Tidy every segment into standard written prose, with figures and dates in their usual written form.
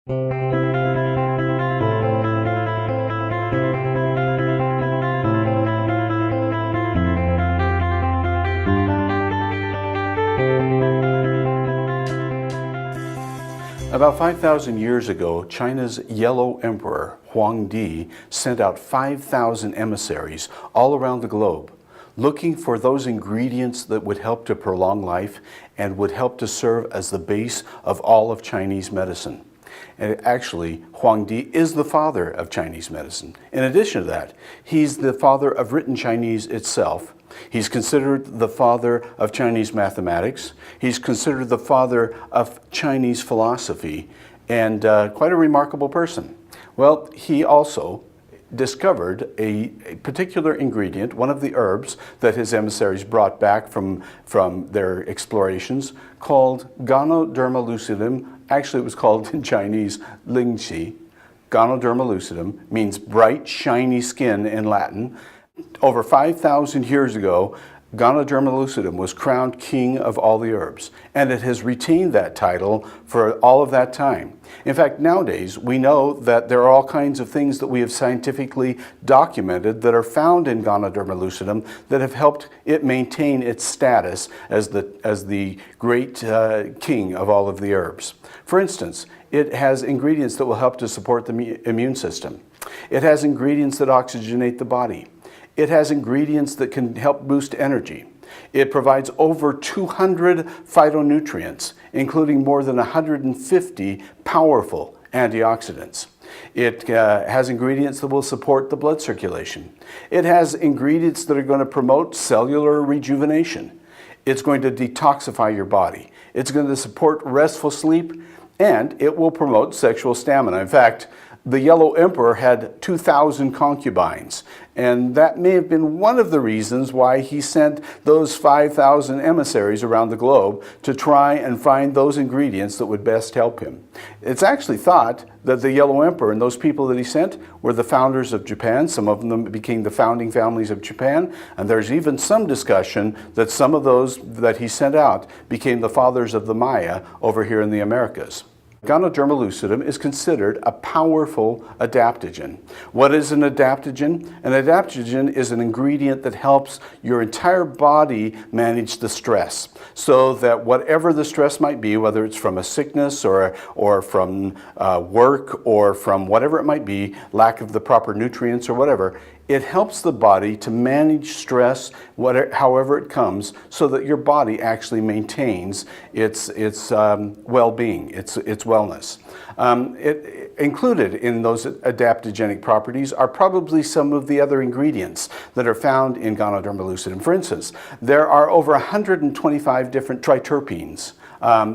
About 5,000 years ago, China's Yellow Emperor, Huangdi, sent out 5,000 emissaries all around the globe, looking for those ingredients that would help to prolong life and would help to serve as the base of all of Chinese medicine. And actually, Huangdi is the father of Chinese medicine. In addition to that, he's the father of written Chinese itself. He's considered the father of Chinese mathematics. He's considered the father of Chinese philosophy, and quite a remarkable person. Well, he also discovered a particular ingredient, one of the herbs that his emissaries brought back from their explorations, called Ganoderma lucidum. Actually, it was called in Chinese lingxi. Ganoderma lucidum means bright, shiny skin in Latin. Over 5,000 years ago, Ganoderma lucidum was crowned king of all the herbs, and it has retained that title for all of that time. In fact, nowadays, we know that there are all kinds of things that we have scientifically documented that are found in Ganoderma lucidum that have helped it maintain its status as the great king of all of the herbs. For instance, it has ingredients that will help to support the immune system. It has ingredients that oxygenate the body. It has ingredients that can help boost energy. It provides over 200 phytonutrients, including more than 150 powerful antioxidants. It has ingredients that will support the blood circulation. It has ingredients that are going to promote cellular rejuvenation. It's going to detoxify your body. It's going to support restful sleep, and it will promote sexual stamina. In fact, the Yellow Emperor had 2,000 concubines, and that may have been one of the reasons why he sent those 5,000 emissaries around the globe to try and find those ingredients that would best help him. It's actually thought that the Yellow Emperor and those people that he sent were the founders of Japan. Some of them became the founding families of Japan, and there's even some discussion that some of those that he sent out became the fathers of the Maya over here in the Americas. Ganoderma lucidum is considered a powerful adaptogen. What is an adaptogen? An adaptogen is an ingredient that helps your entire body manage the stress, so that whatever the stress might be, whether it's from a sickness or from work or from whatever it might be, lack of the proper nutrients or whatever, it helps the body to manage stress, however it comes, so that your body actually maintains its well-being, its wellness. Included in those adaptogenic properties are probably some of the other ingredients that are found in Ganoderma lucidum. For instance, there are over 125 different triterpenes.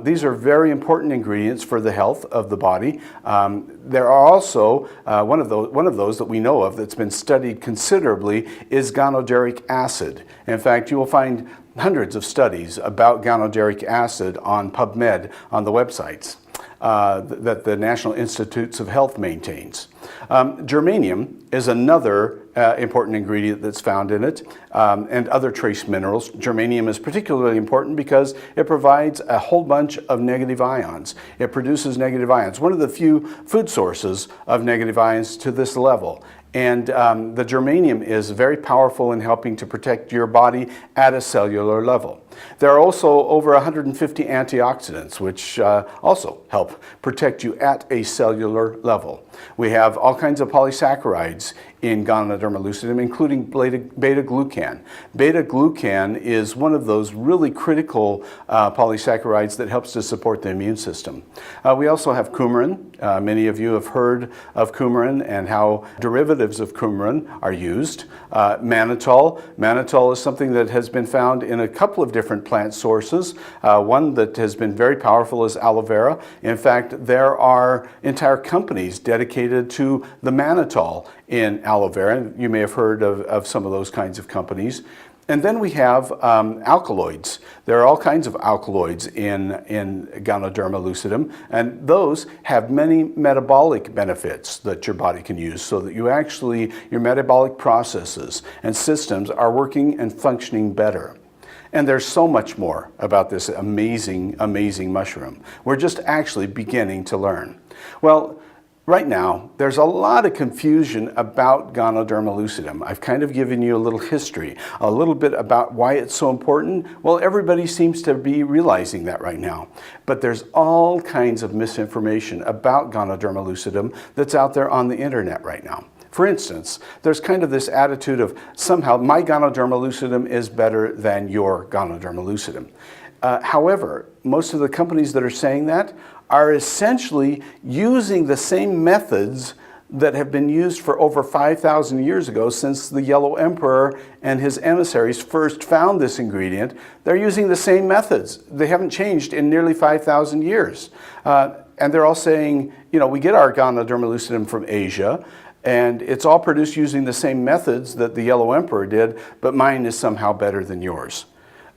These are very important ingredients for the health of the body. There are also, one of those that we know of that's been studied considerably is ganoderic acid. In fact, you will find hundreds of studies about ganoderic acid on PubMed on the websites that the National Institutes of Health maintains. Germanium is another important ingredient that's found in it, and other trace minerals. Germanium is particularly important because it provides a whole bunch of negative ions. It produces negative ions, one of the few food sources of negative ions to this level. And the germanium is very powerful in helping to protect your body at a cellular level. There are also over 150 antioxidants, which also help protect you at a cellular level. We have all kinds of polysaccharides in Ganoderma lucidum, including beta-glucan. Beta-glucan is one of those really critical polysaccharides that helps to support the immune system. We also have coumarin. Many of you have heard of coumarin and how derivatives of coumarin are used. Mannitol. Mannitol is something that has been found in a couple of different plant sources. One that has been very powerful is aloe vera. In fact, there are entire companies dedicated to the mannitol in aloe vera. You may have heard of some of those kinds of companies. And then we have alkaloids. There are all kinds of alkaloids in Ganoderma lucidum, and those have many metabolic benefits that your body can use, so that your metabolic processes and systems are working and functioning better. And there's so much more about this amazing, amazing mushroom. We're just actually beginning to learn. Well, right now, there's a lot of confusion about Ganoderma lucidum. I've kind of given you a little history, a little bit about why it's so important. Well, everybody seems to be realizing that right now. But there's all kinds of misinformation about Ganoderma lucidum that's out there on the internet right now. For instance, there's kind of this attitude of somehow my Ganoderma lucidum is better than your Ganoderma lucidum. However, most of the companies that are saying that are essentially using the same methods that have been used for over 5,000 years ago, since the Yellow Emperor and his emissaries first found this ingredient. They're using the same methods. They haven't changed in nearly 5,000 years. And they're all saying, you know, we get our Ganoderma lucidum from Asia, and it's all produced using the same methods that the Yellow Emperor did, but mine is somehow better than yours.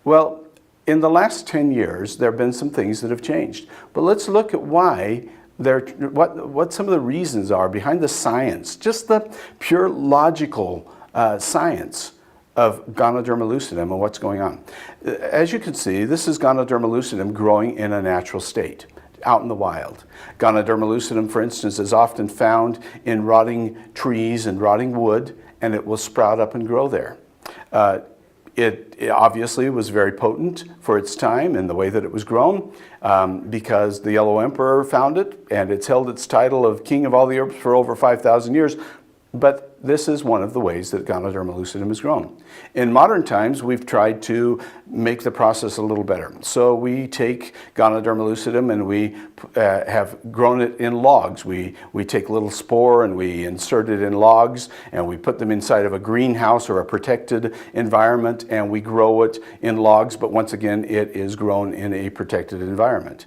Well, in the last 10 years, there have been some things that have changed. But let's look at why what some of the reasons are behind the science, just the pure logical science of Ganoderma lucidum and what's going on. As you can see, this is Ganoderma lucidum growing in a natural state, out in the wild. Ganoderma lucidum, for instance, is often found in rotting trees and rotting wood, and it will sprout up and grow there. It obviously was very potent for its time and the way that it was grown, because the Yellow Emperor found it, and it's held its title of king of all the herbs for over 5,000 years. But this is one of the ways that Ganoderma lucidum is grown. In modern times, we've tried to make the process a little better. So we take Ganoderma lucidum and we have grown it in logs. We take a little spore and we insert it in logs, and we put them inside of a greenhouse or a protected environment, and we grow it in logs, but once again, it is grown in a protected environment.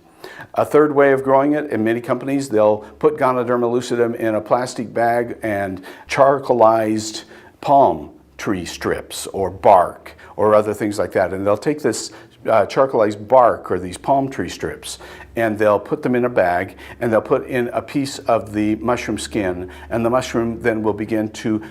A third way of growing it, in many companies, they'll put Ganoderma lucidum in a plastic bag and charcoalized palm tree strips or bark or other things like that. And they'll take this charcoalized bark or these palm tree strips, and they'll put them in a bag, and they'll put in a piece of the mushroom skin, and the mushroom then will begin to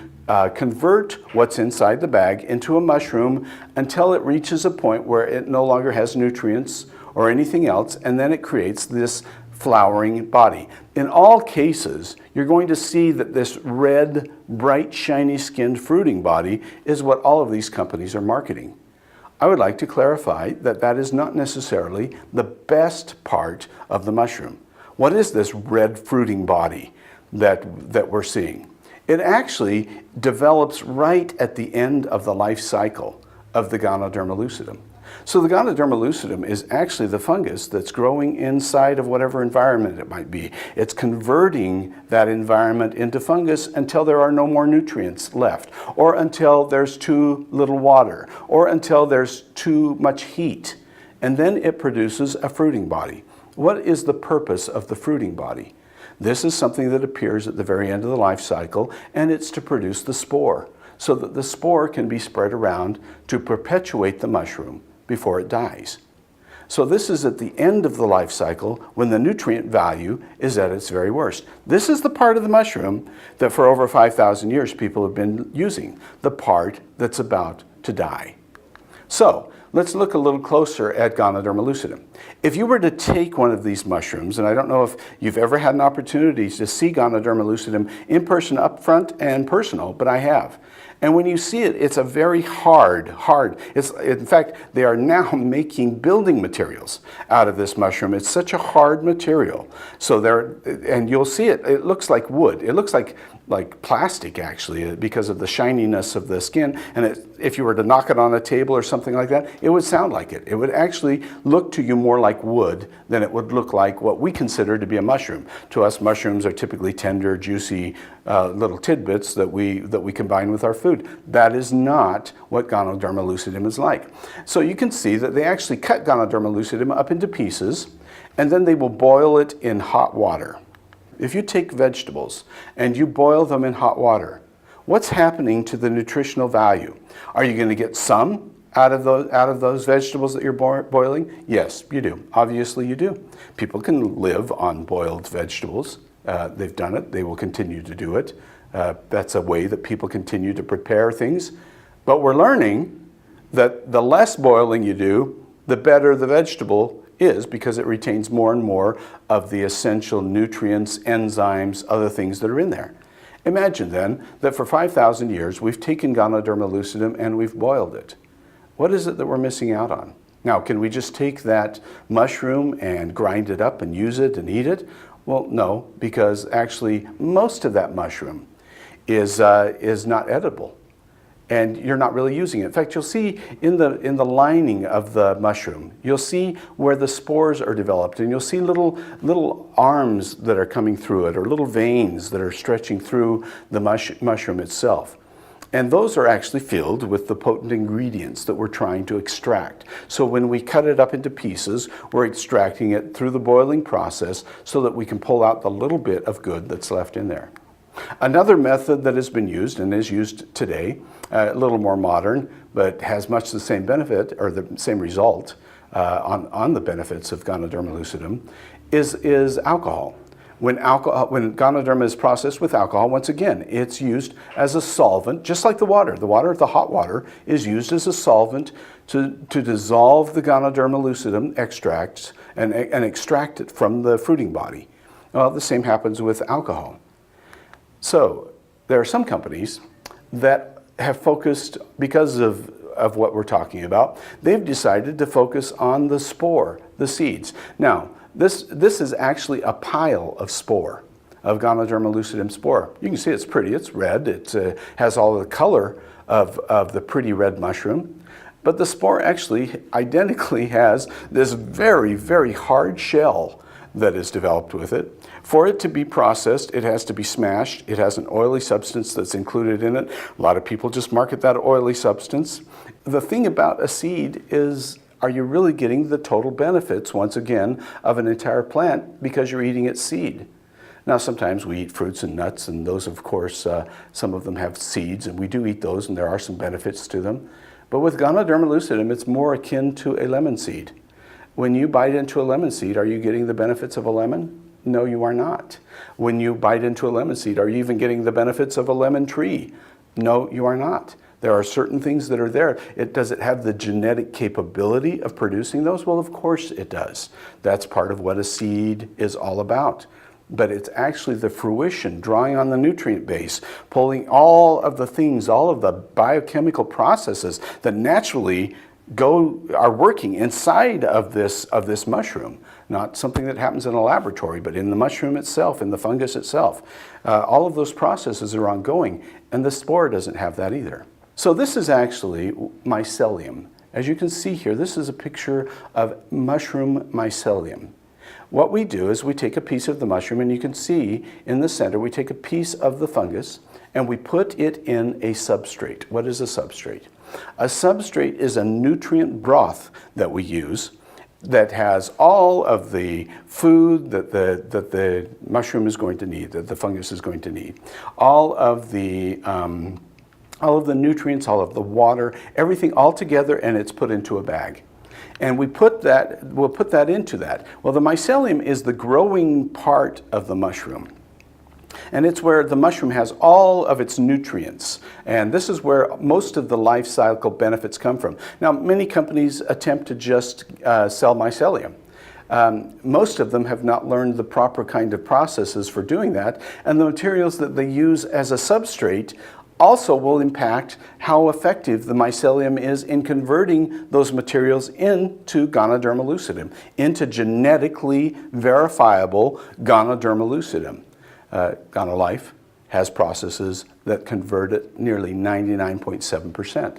convert what's inside the bag into a mushroom until it reaches a point where it no longer has nutrients or anything else, and then it creates this flowering body. In all cases, you're going to see that this red, bright, shiny skinned fruiting body is what all of these companies are marketing. I would like to clarify that that is not necessarily the best part of the mushroom. What is this red fruiting body that we're seeing? It actually develops right at the end of the life cycle of the Ganoderma lucidum. So the Ganoderma lucidum is actually the fungus that's growing inside of whatever environment it might be. It's converting that environment into fungus until there are no more nutrients left, or until there's too little water, or until there's too much heat. And then it produces a fruiting body. What is the purpose of the fruiting body? This is something that appears at the very end of the life cycle, and it's to produce the spore, so that the spore can be spread around to perpetuate the mushroom before it dies. So this is at the end of the life cycle when the nutrient value is at its very worst. This is the part of the mushroom that for over 5,000 years people have been using, the part that's about to die. So let's look a little closer at Ganoderma lucidum. If you were to take one of these mushrooms, and I don't know if you've ever had an opportunity to see Ganoderma lucidum in person, up front and personal, but I have. And when you see it, it's a very hard. In fact, they are now making building materials out of this mushroom. It's such a hard material. So and you'll see it, it looks like wood. It looks like plastic, actually, because of the shininess of the skin. And if you were to knock it on a table or something like that, it would sound like it. It would actually look to you more like wood than it would look like what we consider to be a mushroom. To us, mushrooms are typically tender, juicy little tidbits that we combine with our food. That is not what Ganoderma lucidum is like. So you can see that they actually cut Ganoderma lucidum up into pieces, and then they will boil it in hot water. If you take vegetables and you boil them in hot water, what's happening to the nutritional value? Are you going to get some out of those vegetables that you're boiling? Yes, you do. Obviously you do. People can live on boiled vegetables. They've done it. They will continue to do it. That's a way that people continue to prepare things. But we're learning that the less boiling you do, the better the vegetable is because it retains more and more of the essential nutrients, enzymes, other things that are in there. Imagine then that for 5,000 years we've taken Ganoderma lucidum and we've boiled it. What is it that we're missing out on? Now, can we just take that mushroom and grind it up and use it and eat it? Well, no, because actually most of that mushroom is not edible. And you're not really using it. In fact, you'll see in the lining of the mushroom, you'll see where the spores are developed, and you'll see little arms that are coming through it, or little veins that are stretching through the mushroom itself. And those are actually filled with the potent ingredients that we're trying to extract. So when we cut it up into pieces, we're extracting it through the boiling process so that we can pull out the little bit of good that's left in there. Another method that has been used and is used today, a little more modern, but has much the same benefit or the same result on the benefits of Ganoderma lucidum, is alcohol. When Ganoderma is processed with alcohol, once again, it's used as a solvent, just like the water. The hot water, is used as a solvent to dissolve the Ganoderma lucidum extracts and extract it from the fruiting body. Well, the same happens with alcohol. So there are some companies that have focused, because of what we're talking about, they've decided to focus on the spore, the seeds. Now, this is actually a pile of spore, of Ganoderma lucidum spore. You can see it's pretty, it's red, it has all the color of the pretty red mushroom. But the spore actually identically has this very, very hard shell that is developed with it. For it to be processed, it has to be smashed. It has an oily substance that's included in it. A lot of people just market that oily substance. The thing about a seed is, are you really getting the total benefits, once again, of an entire plant because you're eating its seed? Now, sometimes we eat fruits and nuts, and those, of course, some of them have seeds, and we do eat those, and there are some benefits to them. But with Ganoderma lucidum, it's more akin to a lemon seed. When you bite into a lemon seed, are you getting the benefits of a lemon? No, you are not. When you bite into a lemon seed, are you even getting the benefits of a lemon tree? No, you are not. There are certain things that are there. Does it have the genetic capability of producing those? Well, of course it does. That's part of what a seed is all about. But it's actually the fruition, drawing on the nutrient base, pulling all of the things, all of the biochemical processes that naturally are working inside of this mushroom. Not something that happens in a laboratory, but in the mushroom itself, in the fungus itself. All of those processes are ongoing, and the spore doesn't have that either. So this is actually mycelium. As you can see here, this is a picture of mushroom mycelium. What we do is we take a piece of the mushroom, and you can see in the center, we take a piece of the fungus, and we put it in a substrate. What is a substrate? A substrate is a nutrient broth that we use that has all of the food that the mushroom is going to need, that the fungus is going to need. All of the nutrients, all of the water, everything all together, and it's put into a bag. And we'll put that into that. Well, the mycelium is the growing part of the mushroom. And it's where the mushroom has all of its nutrients. And this is where most of the life cycle benefits come from. Now, many companies attempt to just sell mycelium. Most of them have not learned the proper kind of processes for doing that. And the materials that they use as a substrate also will impact how effective the mycelium is in converting those materials into Ganoderma lucidum, into genetically verifiable Ganoderma lucidum. Ganolife has processes that convert it nearly 99.7%.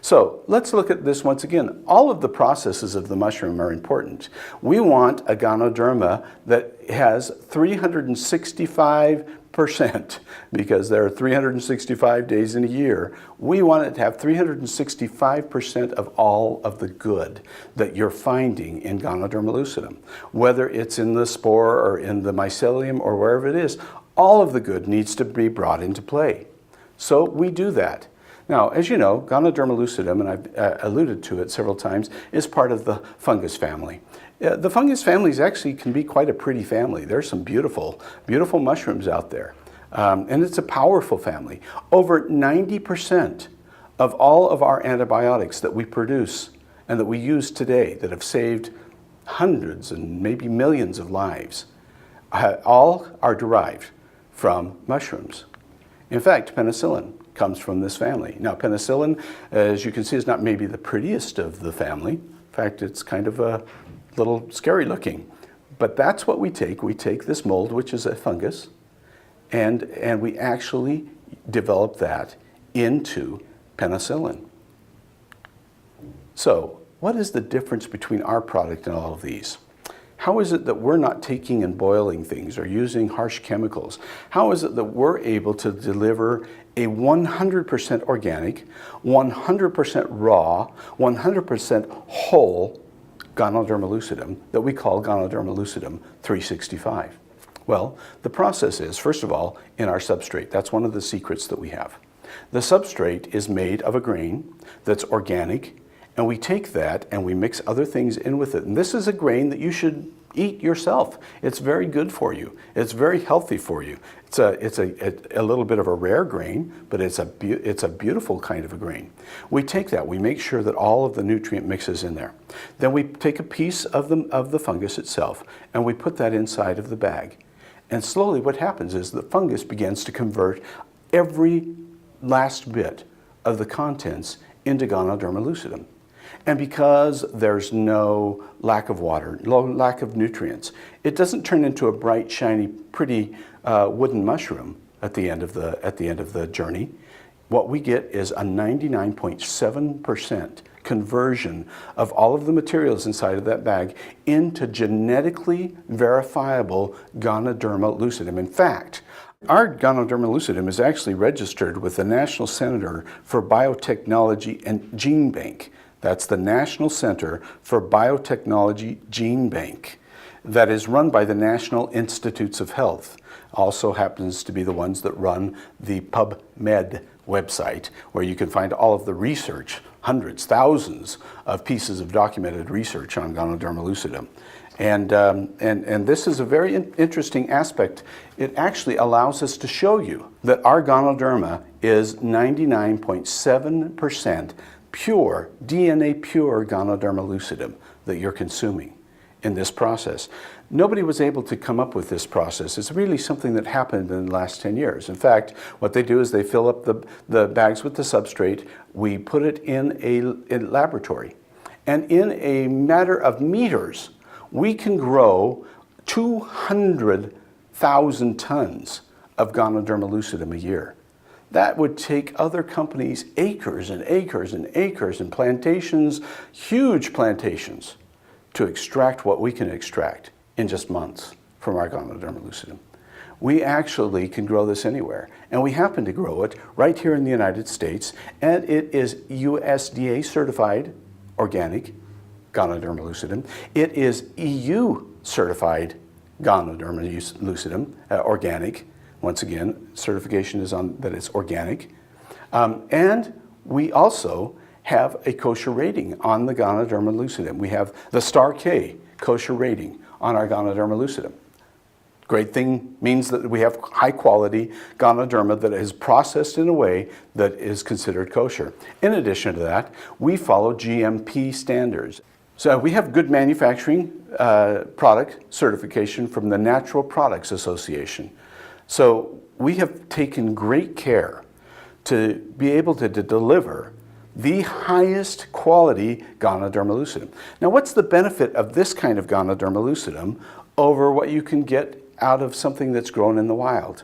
So let's look at this once again. All of the processes of the mushroom are important. We want a Ganoderma that has 365%, because there are 365 days in a year. We want it to have 365% of all of the good that you're finding in Ganoderma lucidum. Whether it's in the spore or in the mycelium or wherever it is, all of the good needs to be brought into play. So we do that. Now, as you know, Ganoderma lucidum, and I've alluded to it several times, is part of the fungus family. The fungus families actually can be quite a pretty family. There's some beautiful, beautiful mushrooms out there. And it's a powerful family. Over 90% of all of our antibiotics that we produce and that we use today that have saved hundreds and maybe millions of lives, all are derived from mushrooms. In fact, penicillin comes from this family. Now, penicillin, as you can see, is not maybe the prettiest of the family. In fact, it's kind of a little scary looking. But that's what we take. We take this mold, which is a fungus, and we actually develop that into penicillin. So, what is the difference between our product and all of these? How is it that we're not taking and boiling things or using harsh chemicals? How is it that we're able to deliver a 100% organic, 100% raw, 100% whole Ganoderma lucidum that we call Ganoderma lucidum 365? Well, the process is, first of all, in our substrate. That's one of the secrets that we have. The substrate is made of a grain that's organic, and we take that and we mix other things in with it. And this is a grain that you should eat yourself. It's very good for you. It's very healthy for you. It's a little bit of a rare grain, but it's a beautiful kind of a grain. We take that, we make sure that all of the nutrient mixes in there. Then we take a piece of the fungus itself and we put that inside of the bag. And slowly what happens is the fungus begins to convert every last bit of the contents into Ganoderma lucidum. And because there's no lack of water, no lack of nutrients, it doesn't turn into a bright, shiny, pretty wooden mushroom at the end of the journey. What we get is a 99.7% conversion of all of the materials inside of that bag into genetically verifiable Ganoderma lucidum. In fact, our Ganoderma lucidum is actually registered with the National Center for Biotechnology and Gene Bank. That's the National Center for Biotechnology Gene Bank that is run by the National Institutes of Health. Also happens to be the ones that run the PubMed website, where you can find all of the research, hundreds, thousands of pieces of documented research on Ganoderma lucidum. And this is a very interesting aspect. It actually allows us to show you that our Ganoderma is 99.7% pure, DNA pure Ganoderma lucidum that you're consuming in this process. Nobody was able to come up with this process. It's really something that happened in the last 10 years. In fact, what they do is they fill up the bags with the substrate, we put it in a laboratory, and in a matter of meters, we can grow 200,000 tons of Ganoderma lucidum a year. That would take other companies acres and acres and acres and plantations, huge plantations, to extract what we can extract in just months from our Ganoderma lucidum. We actually can grow this anywhere, and we happen to grow it right here in the United States, and it is USDA certified organic Ganoderma lucidum. It is EU certified Ganoderma lucidum organic. Once again, certification is on that it's organic. And we also have a kosher rating on the Ganoderma lucidum. We have the Star K kosher rating on our Ganoderma lucidum. Great thing means that we have high quality Ganoderma that is processed in a way that is considered kosher. In addition to that, we follow GMP standards. So we have good manufacturing product certification from the Natural Products Association. So we have taken great care to be able to deliver the highest quality Ganoderma lucidum. Now, what's the benefit of this kind of Ganoderma lucidum over what you can get out of something that's grown in the wild?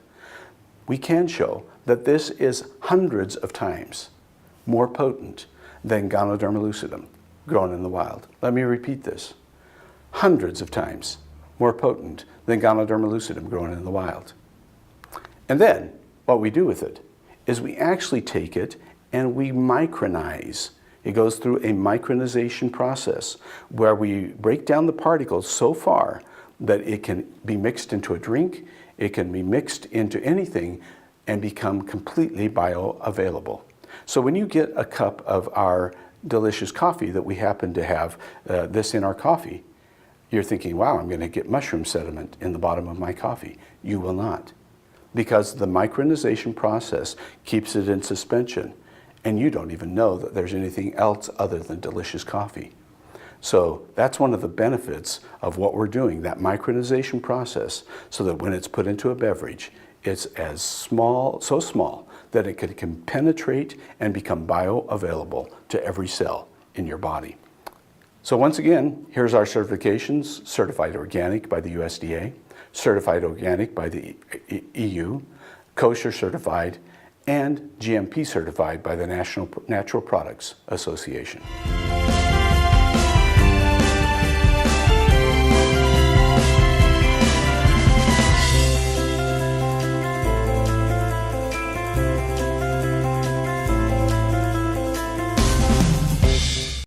We can show that this is hundreds of times more potent than Ganoderma lucidum grown in the wild. Let me repeat this. Hundreds of times more potent than Ganoderma lucidum grown in the wild. And then what we do with it is we actually take it and we micronize. It goes through a micronization process where we break down the particles so far that it can be mixed into a drink, it can be mixed into anything and become completely bioavailable. So when you get a cup of our delicious coffee that we happen to have this in our coffee, you're thinking, wow, I'm going to get mushroom sediment in the bottom of my coffee. You will not, because the micronization process keeps it in suspension, and you don't even know that there's anything else other than delicious coffee. So that's one of the benefits of what we're doing, that micronization process, so that when it's put into a beverage, it's as small, so small that it can penetrate and become bioavailable to every cell in your body. So once again, here's our certifications: certified organic by the USDA, certified organic by the EU, kosher certified, and GMP certified by the National Natural Products Association.